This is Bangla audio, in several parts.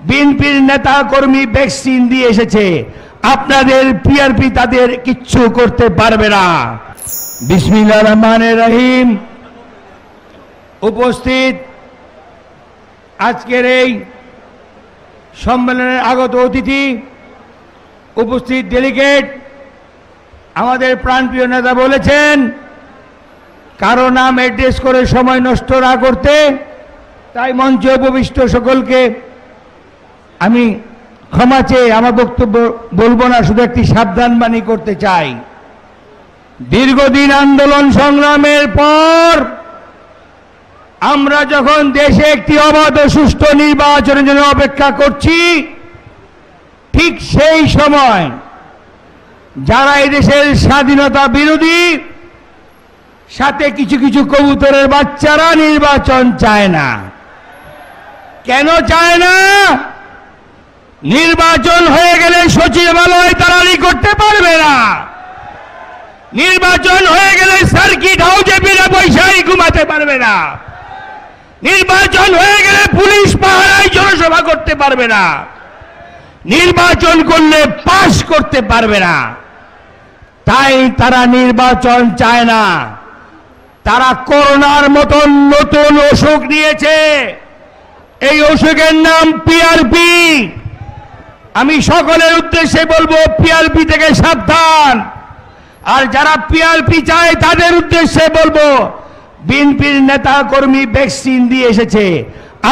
বিএনপির নেতা কর্মী ভ্যাকসিন দিয়ে এসেছে, আপনাদের পিআরপি তাদের কিচ্ছু করতে পারবে না। বিসমিল্লাহির রহমানির রহিম। উপস্থিত আজকের এই সম্মেলনের আগত অতিথি, উপস্থিত ডেলিগেট, আমাদের প্রাণপ্রিয় নেতা বলেছেন কারো নাম অ্যাড্রেস করে সময় নষ্ট না করতে, তাই মঞ্চে উপবিষ্ট সকলকে আমি ক্ষমা চেয়ে আমার বক্তব্য বলবো না, শুধু একটি সাবধানবাণী করতে চাই। দীর্ঘদিন আন্দোলন সংগ্রামের পর আমরা যখন দেশে একটি অবাধ ও সুষ্ঠু নির্বাচনের জন্য অপেক্ষা করছি, ঠিক সেই সময় যারা এই দেশের স্বাধীনতা বিরোধী, সাথে কিছু কিছু কবুতরের বাচ্চারা নির্বাচন চায় না। কেন চায় না? নির্বাচন হয়ে গেলে সচিবালয় তাড়াতাড়ি করতে পারবে না, নির্বাচন হয়ে গেলে সার্কিট হাউসে বিনা পয়সায় ঘুমাতে পারবে না, নির্বাচন হয়ে গেলে পুলিশ পাহারায় জনসভা করতে পারবে না, নির্বাচন করলে পাস করতে পারবে না। তাই তারা নির্বাচন চায় না। তারা করোনার মতন নতুন অসুখ নিয়েছে, এই অসুখের নাম পিআরপি। আমি সকলের উদ্দেশ্যে বলবো, পিআরপি থেকে সাবধান। আর যারা পিআরপি চায় তাদের উদ্দেশ্যে বলবো, বিএনপির নেতা কর্মী ভ্যাকসিন দিয়ে এসেছে,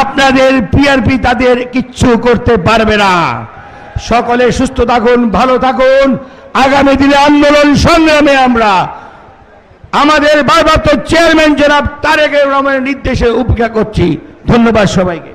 আপনাদের পিআরপি তাদের কিচ্ছু করতে পারবে না। সকলে সুস্থ থাকুন, ভালো থাকুন। আগামী দিনে আন্দোলন সংগ্রামে আমরা আমাদের ভারপ্রাপ্ত চেয়ারম্যান জনাব তারেক রহমানের নির্দেশে উপেক্ষা করছি। ধন্যবাদ সবাইকে।